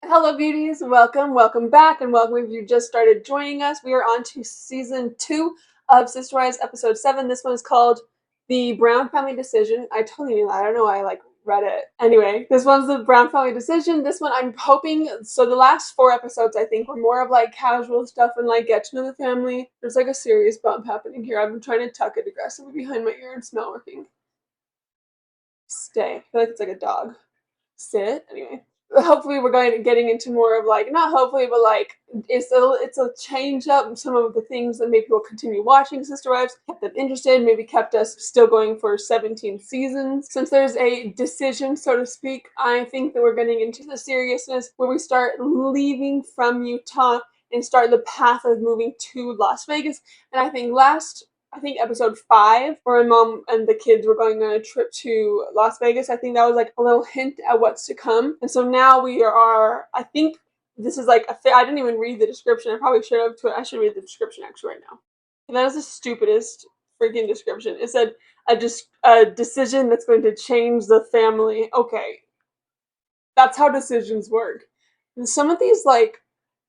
Hello beauties, welcome back, and welcome if you just started joining us. We are on to season 2 of Sisterwives episode 7. This one is called The Brown Family Decision. I totally knew that. I don't know why I read it. Anyway, this one's the Brown Family Decision. This one I'm hoping, so the last 4 episodes I think were more of casual stuff and get to know the family. There's a serious bump happening here. I've been trying to tuck it aggressively behind my ear and it's not working. Stay. I feel like it's like a dog. Sit. Anyway, hopefully we're getting into more of not hopefully, but it's a change up some of the things that maybe we'll continue watching Sister Wives, kept them interested, maybe kept us still going for 17 seasons. Since there's a decision, so to speak, I think that we're getting into the seriousness where we start leaving from Utah and start the path of moving to Las Vegas. And I think episode 5, where my mom and the kids were going on a trip to Las Vegas. I think that was a little hint at what's to come. And so now we are, I think this is I didn't even read the description. I probably should have. I should read the description actually right now. That is the stupidest freaking description. It said a decision that's going to change the family. Okay. That's how decisions work. And some of these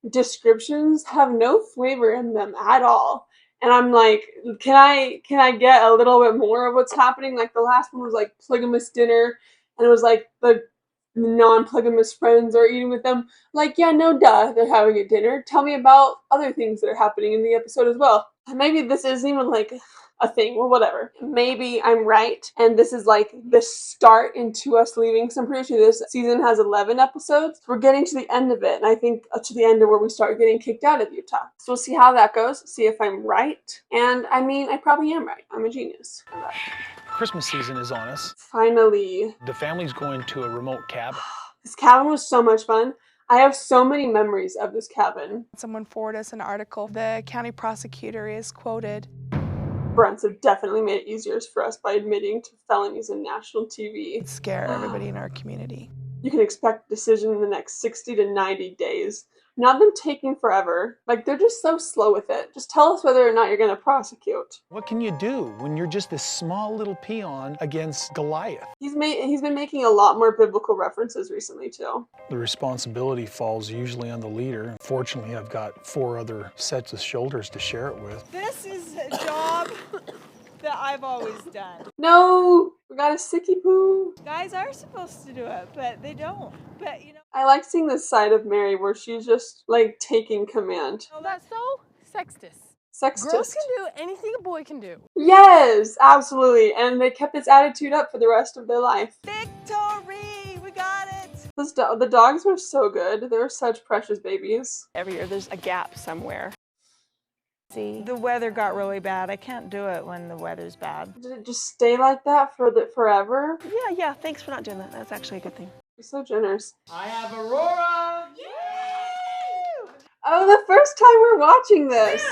descriptions have no flavor in them at all. And I'm like, can I get a little bit more of what's happening? Like the last one was polygamous dinner, and it was the non-polygamous friends are eating with them. Yeah, no duh, they're having a dinner. Tell me about other things that are happening in the episode as well. Maybe this isn't even a thing. Well, whatever. Maybe I'm right, and this is the start into us leaving. So I'm pretty sure this season has 11 episodes. We're getting to the end of it, and I think to the end of where we start getting kicked out of Utah. So we'll see how that goes, see if I'm right. And I mean, I probably am right. I'm a genius. Christmas season is on us. Finally. The family's going to a remote cabin. This cabin was so much fun. I have so many memories of this cabin. Someone forwarded us an article. The county prosecutor is quoted. Brents have definitely made it easier for us by admitting to felonies in national TV. Scare everybody in our community. You can expect a decision in the next 60 to 90 days. Not them taking forever. They're just so slow with it. Just tell us whether or not you're going to prosecute. What can you do when you're just this small little peon against Goliath? He's been making a lot more biblical references recently too. The responsibility falls usually on the leader. Fortunately, I've got 4 other sets of shoulders to share it with. This is a job that I've always done. No! We got a sicky poo. Guys are supposed to do it, but they don't. But I like seeing this side of Meri where she's just taking command. Oh, that's so sexist. Sexist. Girls can do anything a boy can do. Yes, absolutely. And they kept this attitude up for the rest of their life. victory! We got it! The dogs were so good. They were such precious babies. Every year there's a gap somewhere. See, the weather got really bad. I can't do it when the weather's bad. Did it just stay like that forever? Yeah, thanks for not doing that. That's actually a good thing. You're so generous. I have Aurora! Yay! Oh, the first time we're watching this.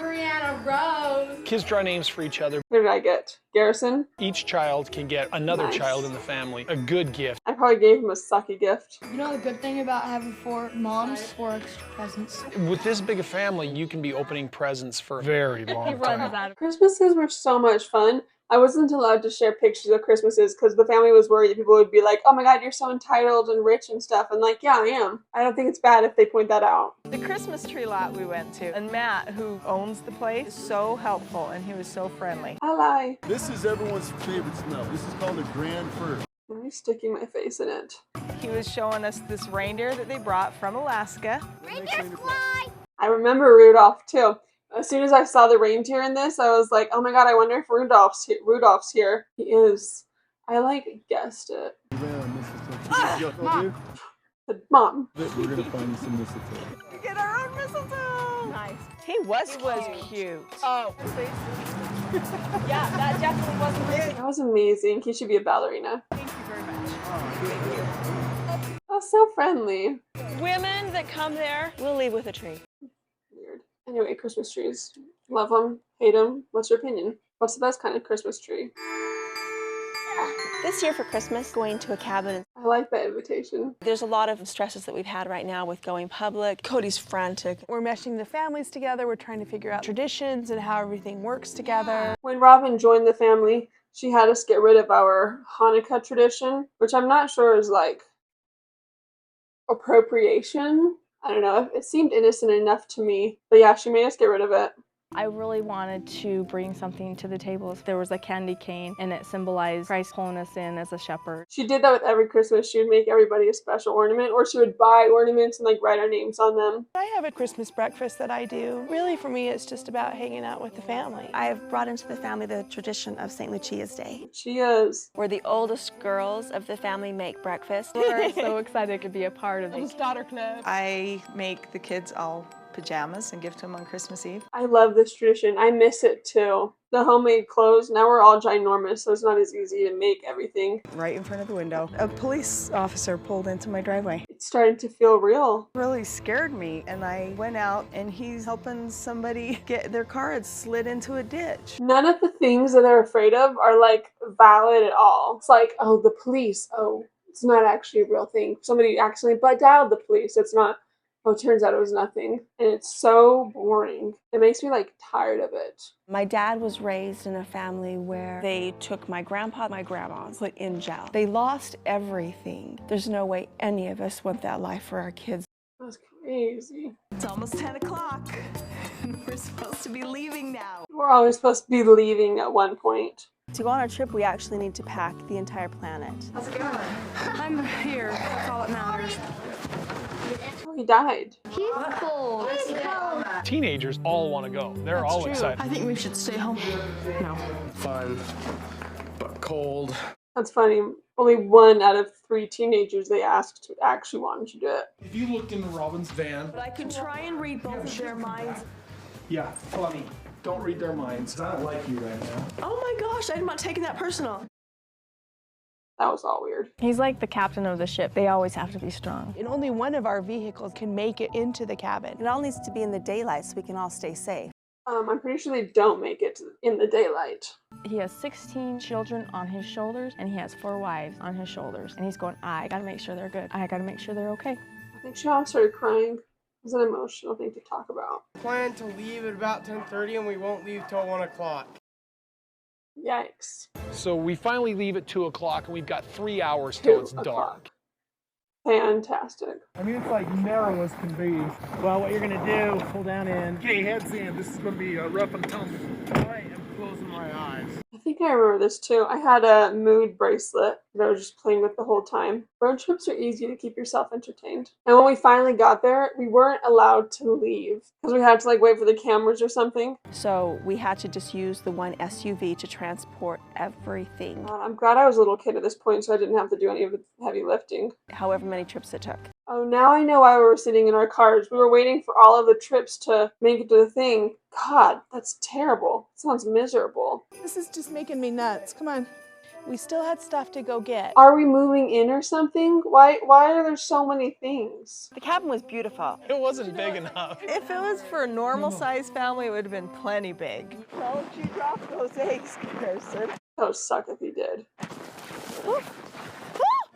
Brianna Rose. Kids draw names for each other. Who did I get? Garrison? Each child can get another Nice. child in the family a good gift. I probably gave him a sucky gift. You know the good thing about having 4 moms? 4 extra presents. With this big a family, you can be opening presents for a very long time. Christmases were so much fun. I wasn't allowed to share pictures of Christmases because the family was worried people would be like, oh my god, you're so entitled and rich and stuff. And yeah, I am. I don't think it's bad if they point that out. The Christmas tree lot we went to, and Matt, who owns the place, is so helpful and he was so friendly. I lie. This is everyone's favorite smell. This is called a grand fir. I'm sticking my face in it. He was showing us this reindeer that they brought from Alaska. I remember Rudolph too. As soon as I saw the reindeer in this, I was like, oh my god, I wonder if Rudolph's here. He is. I guessed it. Mom. We're gonna find you some mistletoe. We get our own mistletoe! Nice. He was cute. Oh. Yeah, that definitely wasn't weird. That was amazing. He should be a ballerina. Thank you very much. Oh, so friendly. Women that come there will leave with a tree. Weird. Anyway, Christmas trees. Love them, hate them. What's your opinion? What's the best kind of Christmas tree? This year for Christmas, going to a cabin. I like that invitation. There's a lot of stresses that we've had right now with going public. Cody's frantic. We're meshing the families together. We're trying to figure out traditions and how everything works together. When Robin joined the family, she had us get rid of our Hanukkah tradition, which I'm not sure is appropriation. I don't know. It seemed innocent enough to me. But yeah, she made us get rid of it. I really wanted to bring something to the table. There was a candy cane and it symbolized Christ pulling us in as a shepherd. She did that with every Christmas. She would make everybody a special ornament, or she would buy ornaments and like write our names on them. I have a Christmas breakfast that I do. Really, for me, it's just about hanging out with the family. I have brought into the family the tradition of St. Lucia's Day. She is. Where the oldest girls of the family make breakfast. We're so excited to be a part of this. Daughter club. I make the kids all pajamas and gift them on Christmas Eve. I love this tradition. I miss it too. The homemade clothes, now we're all ginormous, so it's not as easy to make everything. Right in front of the window, a police officer pulled into my driveway. It's starting to feel real. It really scared me, and I went out and he's helping somebody get their car had slid into a ditch. None of the things that they're afraid of are like valid at all. It's like, oh, the police. Oh, it's not actually a real thing. Somebody accidentally dialed the police. It's not. Oh, it turns out it was nothing. And it's so boring. It makes me like tired of it. My dad was raised in a family where they took my grandpa, my grandma, put in jail. They lost everything. There's no way any of us want that life for our kids. That's crazy. It's almost 10 o'clock. We're supposed to be leaving now. We're always supposed to be leaving at one point. To go on our trip, we actually need to pack the entire planet. How's it going? I'm here. That's all that matters. Oh, he died. He's cold. He's cold. Teenagers all want to go. They're all excited. I think we should stay home. No. Fun, but cold. That's funny. Only 1 out of 3 teenagers they asked actually wanted to do it. If you looked into Robin's van, But I could try and read both of their minds. yeah, funny. Don't read their minds. I don't like you right now. Oh my gosh, I'm not taking that personal. That was all weird. He's like the captain of the ship. They always have to be strong. And only one of our vehicles can make it into the cabin. It all needs to be in the daylight so we can all stay safe. I'm pretty sure they don't make it in the daylight. He has 16 children on his shoulders and he has 4 wives on his shoulders. And he's going, I gotta make sure they're good. I gotta make sure they're okay. I think she all started crying. It was an emotional thing to talk about. Plan to leave at about 10:30 and we won't leave till 1 o'clock. Yikes. So we finally leave at 2 o'clock and we've got 3 hours till it's 2 dark. o'clock. Fantastic. I mean, it's like narrow as can be. Well, what you're gonna do, pull down in, get your heads in. This is gonna be rough and tumble. I am closing my eyes. I think I remember this too. I had a mood bracelet that I was just playing with the whole time. Road trips are easy to keep yourself entertained. And when we finally got there, we weren't allowed to leave because we had to like wait for the cameras or something. So we had to just use the one SUV to transport everything. God, I'm glad I was a little kid at this point so I didn't have to do any of the heavy lifting. However many trips it took. Oh, now I know why we were sitting in our cars. We were waiting for all of the trips to make it to the thing. God, that's terrible. Sounds miserable. This is just making me nuts. Come on. We still had stuff to go get. Are we moving in or something? Why are there so many things? The cabin was beautiful. It wasn't big enough. If it was for a normal-sized family, it would have been plenty big. Don't you drop those eggs, Kirsten. That would suck if he did.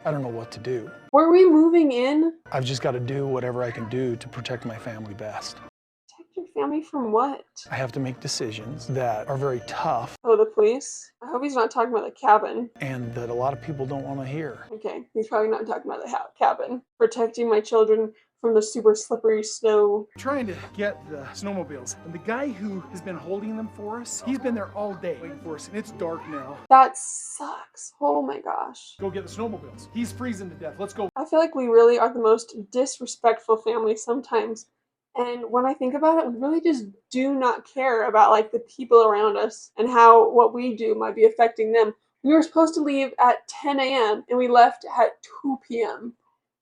I don't know what to do. Were we moving in? I've just got to do whatever I can do to protect my family best. Protect your family from what? I have to make decisions that are very tough Oh, the police? I hope he's not talking about the cabin. and that a lot of people don't want to hear. Okay, he's probably not talking about the cabin. Protecting my children from the super slippery snow. Trying to get the snowmobiles. And the guy who has been holding them for us, he's been there all day waiting for us, and it's dark now. That sucks. Oh my gosh. Go get the snowmobiles. He's freezing to death. Let's go. I feel like we really are the most disrespectful family sometimes. And when I think about it, we really just do not care about like the people around us and how what we do might be affecting them. We were supposed to leave at 10 a.m. and we left at 2 p.m.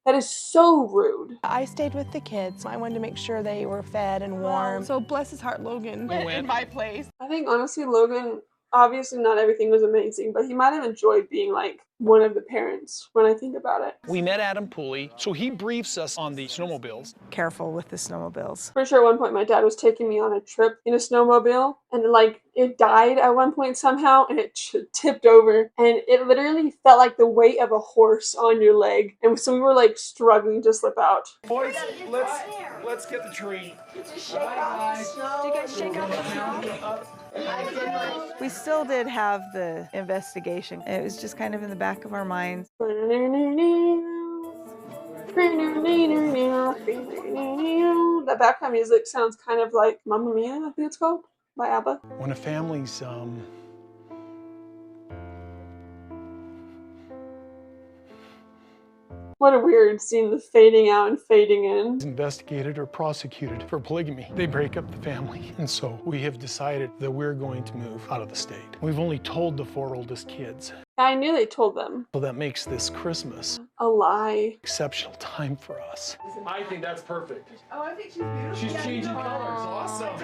That is so rude. I stayed with the kids. I wanted to make sure they were fed and warm. So bless his heart, Logan went in my place. I think honestly, Logan, obviously not everything was amazing, but he might have enjoyed being like one of the parents when I think about it. We met Adam Pooley, so he briefs us on the snowmobiles. Careful with the snowmobiles. For sure, at one point my dad was taking me on a trip in a snowmobile and like it died at one point somehow and it tipped over and it literally felt like the weight of a horse on your leg. And so we were like struggling to slip out. Boys, let's get the tree. We still did have the investigation. It was just kind of in the back of our minds. That background music sounds kind of like Mamma Mia, I think it's called, by ABBA. When a family's What a weird scene, the fading out and fading in. investigated or prosecuted for polygamy, they break up the family. And so we have decided that we're going to move out of the state. We've only told the 4 oldest kids. I knew they told them. So that makes this Christmas A lie. exceptional time for us. I think that's perfect. Oh, I think she's beautiful. She's changing colors. Awesome.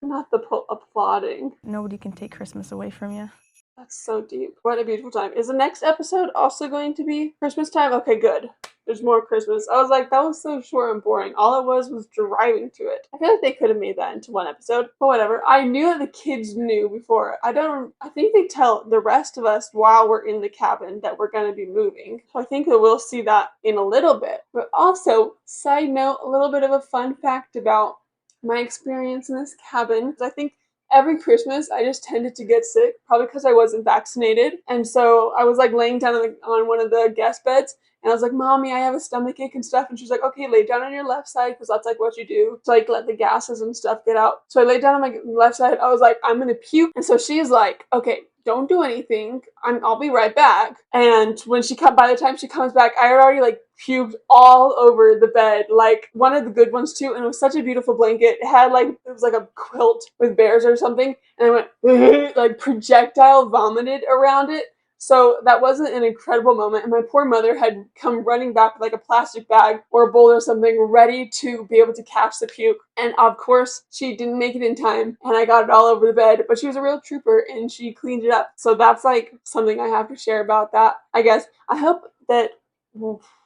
Not the applauding. Nobody can take Christmas away from you. That's so deep. What a beautiful time. Is the next episode also going to be Christmas time? Okay, good. There's more Christmas. I was like, that was so short and boring. All it was driving to it. I feel like they could have made that into one episode, but whatever. I knew that the kids knew before. I think they tell the rest of us while we're in the cabin that we're going to be moving. So I think that we'll see that in a little bit. But also, side note, a little bit of a fun fact about my experience in this cabin. I think every Christmas, I just tended to get sick, probably because I wasn't vaccinated. And so I was like laying down on one of the guest beds, and I was like, Mommy, I have a stomachache and stuff. And she's like, okay, lay down on your left side, because that's like what you do to like let the gases and stuff get out. So I laid down on my left side. I was like, I'm going to puke. And so she's like, okay, don't do anything. I'll be right back. And when by the time she comes back, I had already like puked all over the bed, like one of the good ones too. And it was such a beautiful blanket. It was like a quilt with bears or something. And I went like projectile vomited around it. So that wasn't an incredible moment. And my poor mother had come running back with like a plastic bag or a bowl or something ready to be able to catch the puke. And of course, she didn't make it in time and I got it all over the bed. But she was a real trooper and she cleaned it up. So that's like something I have to share about that, I guess. I hope that...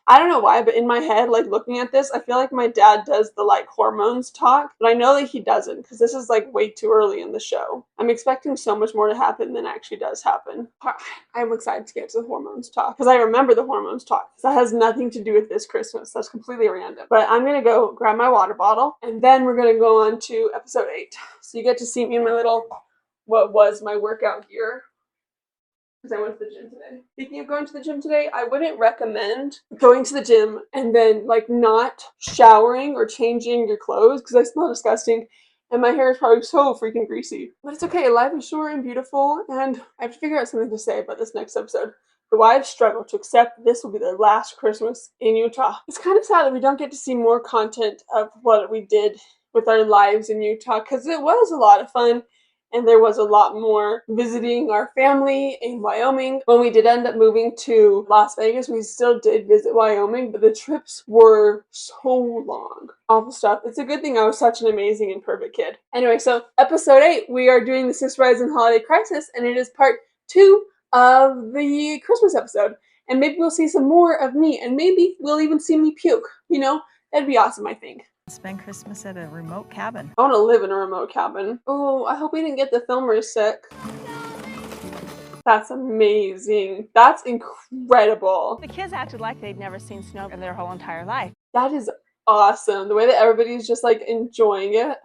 I don't know why, but in my head, like looking at this, I feel like my dad does the like hormones talk, but I know that he doesn't because this is like way too early in the show. I'm expecting so much more to happen than actually does happen. I'm excited to get to the hormones talk because I remember the hormones talk. That has nothing to do with this Christmas. That's completely random. But I'm going to go grab my water bottle and then we're going to go on to episode 8. So you get to see me in my little, what was my workout gear. Because I went to the gym today. Speaking of going to the gym today, I wouldn't recommend going to the gym and then like not showering or changing your clothes because I smell disgusting and my hair is probably so freaking greasy. But it's okay, life is short and beautiful and I have to figure out something to say about this next episode. The wives struggle to accept that this will be their last Christmas in Utah. It's kind of sad that we don't get to see more content of what we did with our lives in Utah because it was a lot of fun. And there was a lot more visiting our family in Wyoming. When we did end up moving to Las Vegas, we still did visit Wyoming, but the trips were so long. Awful stuff. It's a good thing I was such an amazing and perfect kid. Anyway, so episode 8, we are doing the Sisterwives and Holiday Crisis, and it is part 2 of the Christmas episode. And maybe we'll see some more of me, and maybe we'll even see me puke. You know, that'd be awesome, I think. Spend Christmas at a remote cabin. I want to live in a remote cabin. Oh, I hope we didn't get the filmers sick. That's amazing. That's incredible. The kids acted like they'd never seen snow in their whole entire life. That is awesome. The way that everybody's just like enjoying it.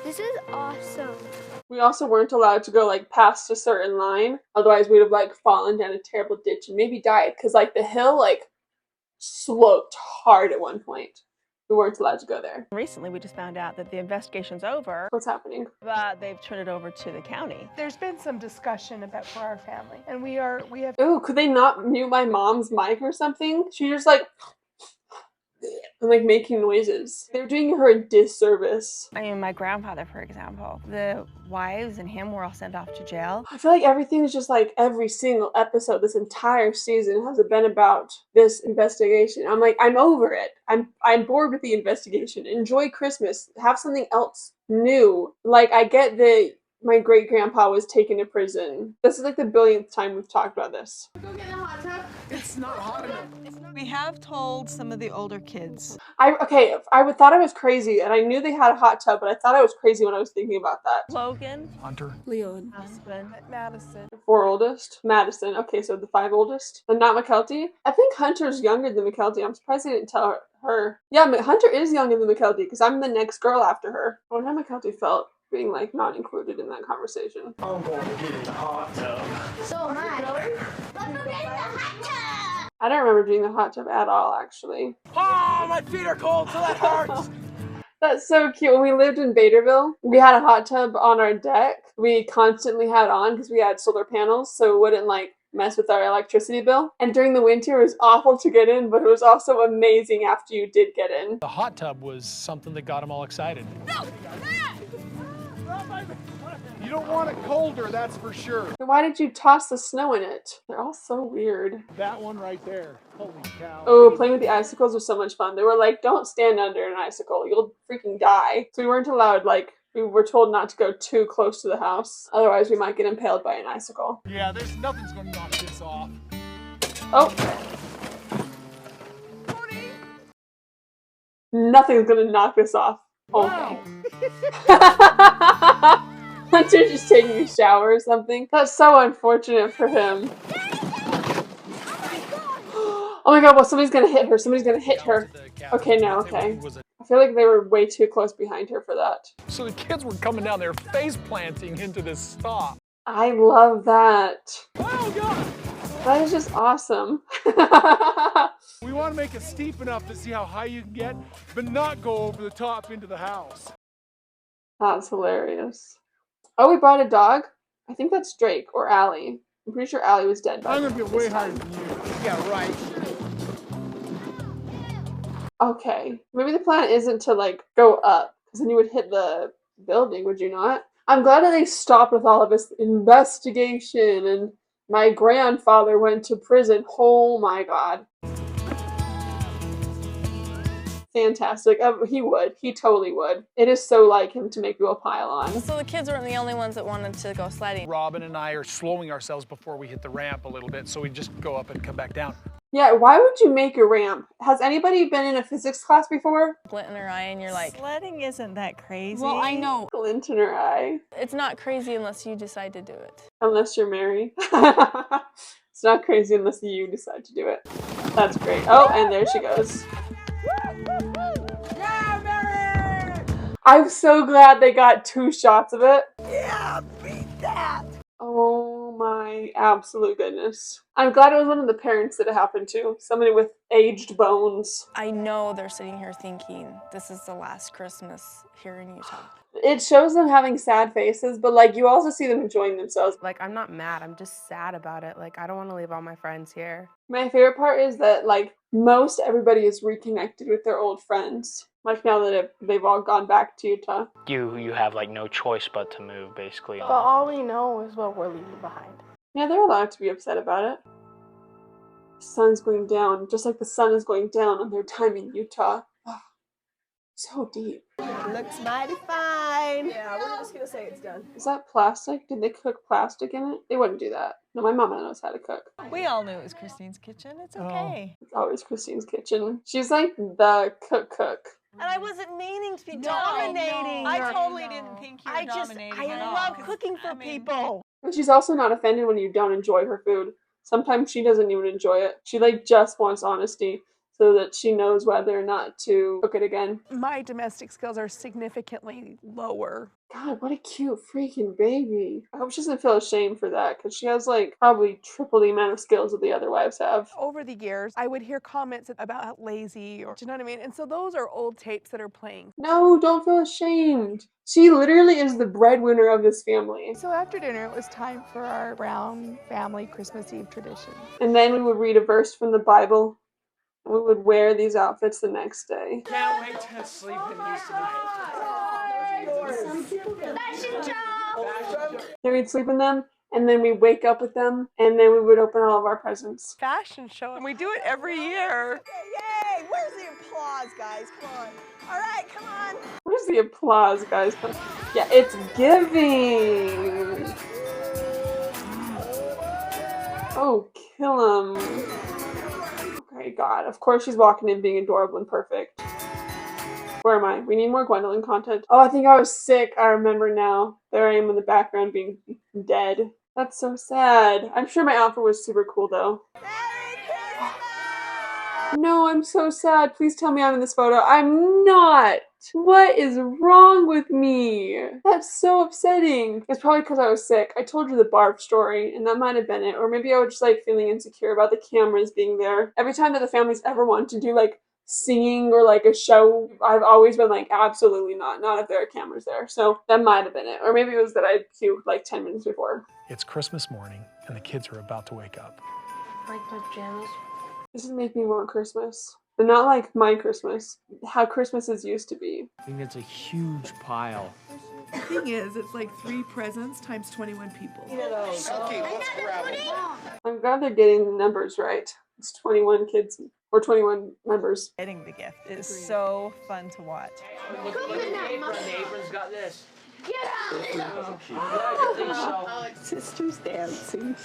This is awesome. We also weren't allowed to go like past a certain line. Otherwise we'd have like fallen down a terrible ditch and maybe died. Because like the hill like sloped hard at one point. We weren't allowed to go there. Recently, we just found out that the investigation's over. What's happening? But they've turned it over to the county. There's been some discussion about for our family, and we have. Ooh, could they not mute my mom's mic or something? She just like and like making noises. They're doing her a disservice. I mean, my grandfather, for example, the wives and him were all sent off to jail. I feel like everything's just like every single episode, this entire season has been about this investigation. I'm like, I'm over it. I'm bored with the investigation. Enjoy Christmas. Have something else new. Like, I get that my great grandpa was taken to prison. This is like the billionth time we've talked about this. Go get in the hot tub. It's not hot enough. We have told some of the older kids. I thought I was crazy, and I knew they had a hot tub, but I thought I was crazy when I was thinking about that. Logan, Hunter, Leon, husband, Madison. The 4 oldest. Madison. Okay, so the 5 oldest. And not McKelty. I think Hunter's younger than McKelty. I'm surprised they didn't tell her. Yeah, Hunter is younger than McKelty, because I'm the next girl after her. I wonder how McKelty felt being like not included in that conversation. I'm going to get in the hot tub. So am I. Let's go get in the hot tub. I don't remember doing the hot tub at all, actually. Oh, my feet are cold, so that hurts. That's so cute. When we lived in Baderville, we had a hot tub on our deck. We constantly had on because we had solar panels, so it wouldn't like mess with our electricity bill. And during the winter, it was awful to get in, but it was also amazing after you did get in. The hot tub was something that got them all excited. You don't want it colder, that's for sure. So why did you toss the snow in it? They're all so weird. That one right there. Holy cow. Oh, playing with the icicles was so much fun. They were like, don't stand under an icicle. You'll freaking die. So we weren't allowed, like, we were told not to go too close to the house. Otherwise, we might get impaled by an icicle. Yeah, there's nothing's gonna knock this off. Oh. Nothing's gonna knock this off. Wow. Hunter's just taking a shower or something. That's so unfortunate for him. Oh my god, well, somebody's gonna hit her. Somebody's gonna hit her. Okay, no, okay. I feel like they were way too close behind her for that. So the kids were coming down there face planting into this stop. I love that. Oh god. That is just awesome. We want to make it steep enough to see how high you can get, but not go over the top into the house. That's hilarious. Oh, we brought a dog? I think that's Drake or Allie. I'm pretty sure Allie was dead by I'm gonna get way higher time. than you. Yeah, right. Okay. Maybe the plan isn't to like go up, because then you would hit the building, would you not? I'm glad that they stopped with all of this investigation and my grandfather went to prison. Oh my god. Fantastic. He would. He totally would. It is so like him to make you a pile on. So the kids weren't the only ones that wanted to go sledding. Robin and I are slowing ourselves before we hit the ramp a little bit, so we just go up and come back down. Yeah, why would you make a ramp? Has anybody been in a physics class before? Glint in her eye and you're like, Sledding isn't that crazy. well, I know. Glint in her eye. It's not crazy unless you decide to do it. Unless you're Meri. It's not crazy unless you decide to do it. That's great. Oh, and there she goes. Yeah, Meri! I'm so glad they got 2 shots of it. Yeah, beat that! Oh my absolute goodness. I'm glad it was one of the parents that it happened to. Somebody with aged bones. I know they're sitting here thinking, this is the last Christmas here in Utah. It shows them having sad faces, but like you also see them enjoying themselves. Like, I'm not mad, I'm just sad about it. Like, I don't want to leave all my friends here. My favorite part is that like most everybody is reconnected with their old friends. Like now that they've all gone back to Utah. You have like no choice but to move, basically. But all we know is what we're leaving behind. Yeah, they're allowed to be upset about it. The sun's going down, just like the sun is going down on their time in Utah. Oh, so deep. Looks mighty fine. Yeah, we're just gonna say it's done. Is that plastic? Did they cook plastic in it? They wouldn't do that. No, my mama knows how to cook. We all knew it was Christine's kitchen. It's okay. It's always Christine's kitchen. She's like the cook. And I wasn't meaning to be dominating. I totally didn't think you were dominating. I love cooking for people. But she's also not offended when you don't enjoy her food. Sometimes she doesn't even enjoy it. She like just wants honesty so that she knows whether or not to cook it again. My domestic skills are significantly lower. God, what a cute freaking baby. I hope she doesn't feel ashamed for that because she has like probably triple the amount of skills that the other wives have. Over the years, I would hear comments about how lazy or, do you know what I mean? And so those are old tapes that are playing. No, don't feel ashamed. She literally is the breadwinner of this family. So after dinner, it was time for our Brown family Christmas Eve tradition. And then we would read a verse from the Bible. We would wear these outfits the next day. Can't wait to sleep in these tonight. Then we'd sleep in them, and then we'd wake up with them, and then we would open all of our presents. Fashion show, and we do it every year. Yay! Where's the applause, guys? Come on. All right, come on. Where's the applause, guys? Yeah, it's giving. Oh, kill him. Okay, God. Of course she's walking in being adorable and perfect. Where am I? We need more Gwendlyn content. Oh, I think I was sick. I remember now. There I am in the background being dead. That's so sad. I'm sure my outfit was super cool though. No, I'm so sad. Please tell me I'm in this photo. I'm not. What is wrong with me? That's so upsetting. It's probably because I was sick. I told you the barf story, and that might have been it. Or maybe I was just like feeling insecure about the cameras being there. Every time that the family's ever wanted to do like singing or like a show, I've always been like, absolutely not if there are cameras there. So that might have been it. Or maybe it was that I puked like 10 minutes before. It's Christmas morning, and the kids are about to wake up. Like pajamas. This is making me want Christmas. But not like my Christmas. How Christmases used to be. I think it's a huge pile. The thing is, it's like 3 presents times 21 people. Okay, let's grab it. I'm glad they're getting the numbers right. It's 21 kids or 21 members. Getting the gift is so fun to watch. Look at the apron. The apron's got this. Get out! Sisters dancing.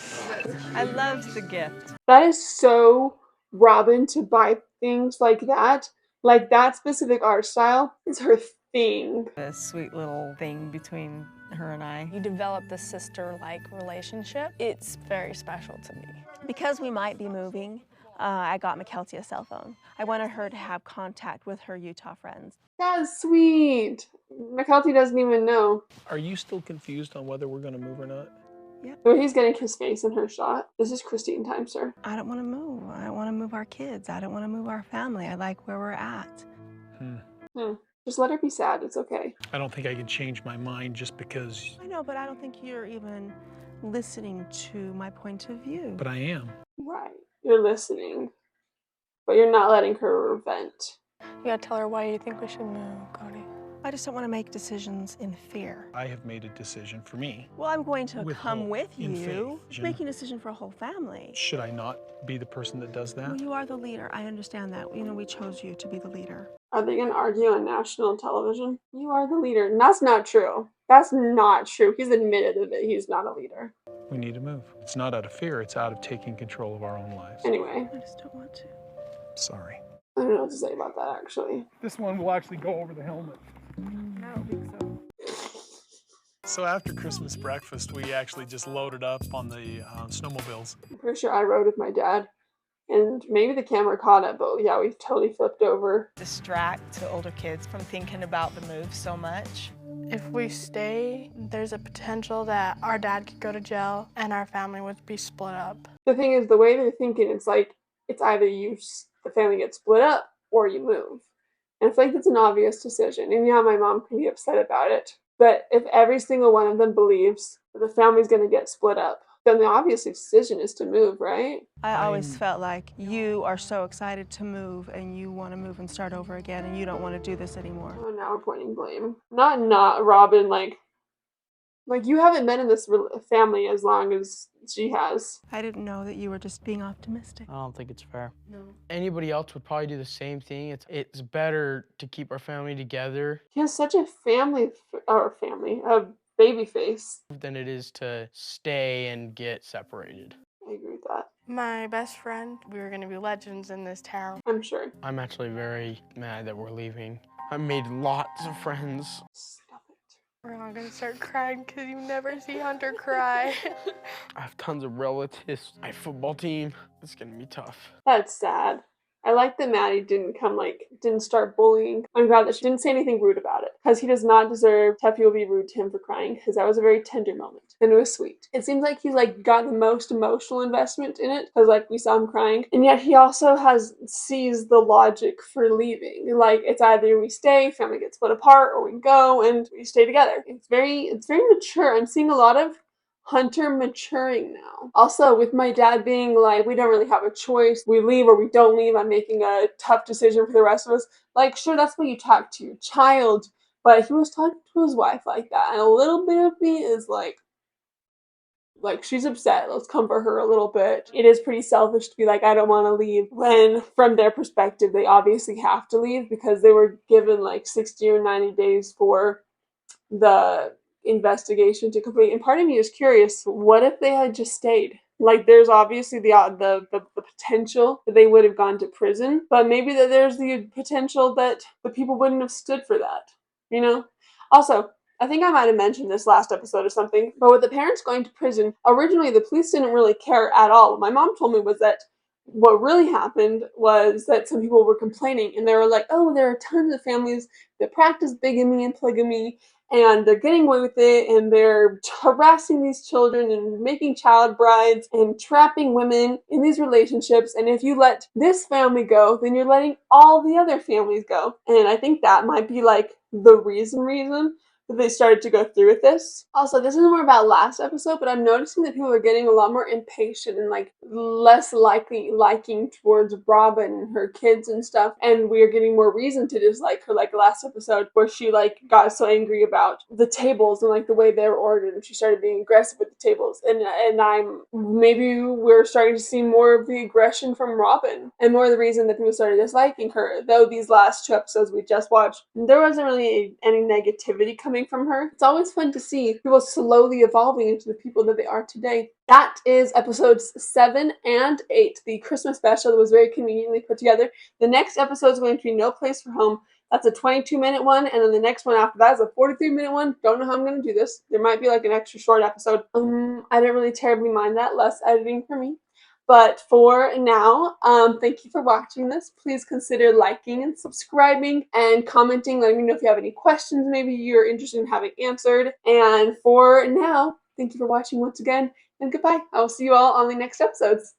I loved the gift. That is so Robin to buy things like that. Like that specific art style is her thing. A sweet little thing between her and I. You develop the sister-like relationship. It's very special to me. Because we might be moving, I got McKelty a cell phone. I wanted her to have contact with her Utah friends. That's sweet. McKelty doesn't even know. Are you still confused on whether we're going to move or not? Yeah. So he's getting his face in her shot. This is Christine time, sir. I don't want to move. I don't want to move our kids. I don't want to move our family. I like where we're at. Just let her be sad. It's okay. I don't think I can change my mind just because... I know, but I don't think you're even listening to my point of view. But I am. Right. You're listening. But you're not letting her vent. You gotta tell her why you think we should move, Kody. I just don't want to make decisions in fear. I have made a decision for me. Well, I'm going to With come hope, with in you. faith, Making a decision for a whole family. Should I not be the person that does that? Well, you are the leader. I understand that. You know, we chose you to be the leader. Are they going to argue on national television? You are the leader. And that's not true. That's not true. He's admitted that he's not a leader. We need to move. It's not out of fear. It's out of taking control of our own lives. Anyway. I just don't want to. Sorry. I don't know what to say about that, actually. This one will actually go over the helmet. I don't think so. So after Christmas breakfast, we actually just loaded up on the snowmobiles. I'm pretty sure I rode with my dad. And maybe the camera caught it, but yeah, we totally flipped over. Distract the older kids from thinking about the move so much. If we stay, there's a potential that our dad could go to jail and our family would be split up. The thing is, the way they're thinking, it's like, it's either the family gets split up or you move. And I feel like it's an obvious decision. And yeah, my mom can be upset about it. But if every single one of them believes that the family's going to get split up, then the obvious decision is to move, right? I always felt like you are so excited to move and you want to move and start over again and you don't want to do this anymore. Oh, now we're pointing blame. Not Robin, like you haven't been in this family as long as she has. I didn't know that you were just being optimistic. I don't think it's fair. No. Anybody else would probably do the same thing. It's better to keep our family together. He has such a baby face. Than it is to stay and get separated. I agree with that. My best friend, we were gonna be legends in this town. I'm sure. I'm actually very mad that we're leaving. I've made lots of friends. Stop it. We're all gonna start crying because you never see Hunter cry. I have tons of relatives. My football team. It's gonna be tough. That's sad. I like that Maddie didn't start bullying. I'm glad that she didn't say anything rude about it. Because he does not deserve to have people be rude to him for crying. Because that was a very tender moment. And it was sweet. It seems like he's got the most emotional investment in it. Because we saw him crying. And yet he also sees the logic for leaving. It's either we stay, family gets split apart, or we go and we stay together. It's very mature. I'm seeing a lot of Hunter maturing now. Also, with my dad being we don't really have a choice. We leave or we don't leave. I'm making a tough decision for the rest of us. Sure, that's what you talk to your child. But he was talking to his wife like that. And a little bit of me is she's upset. Let's comfort her a little bit. It is pretty selfish to be I don't want to leave. When, from their perspective, they obviously have to leave because they were given 60 or 90 days for the investigation to complete. And part of me is curious, what if they had just stayed? There's obviously the potential that they would have gone to prison, but maybe that there's the potential that the people wouldn't have stood for that, Also, I think I might have mentioned this last episode or something, but with the parents going to prison, originally the police didn't really care at all. What my mom told me was that what really happened was that some people were complaining, and they were like, oh, there are tons of families that practice bigamy and polygamy, and they're getting away with it, and they're harassing these children and making child brides and trapping women in these relationships. And if you let this family go, then you're letting all the other families go. And I think that might be like the reason that they started to go through with this. Also, this is more about last episode, but I'm noticing that people are getting a lot more impatient and like less likely liking towards Robin and her kids and stuff. And we're getting more reason to dislike her, like last episode where she like got so angry about the tables and like the way they were ordered, and she started being aggressive with the tables. And maybe we're starting to see more of the aggression from Robin, and more of the reason that people started disliking her. Though these last 2 episodes we just watched, there wasn't really any negativity coming from her. It's always fun to see people slowly evolving into the people that they are today. That is episodes 7 and 8, the Christmas special that was very conveniently put together. The next episode is going to be No Place for Home. That's a 22-minute one, and then the next one after that is a 43-minute one. Don't know how I'm going to do this. There might be like an extra short episode. I didn't really terribly mind that. Less editing for me. But for now, thank you for watching this. Please consider liking and subscribing and commenting, letting me know if you have any questions maybe you're interested in having answered. And for now, thank you for watching once again, and goodbye. I will see you all on the next episodes.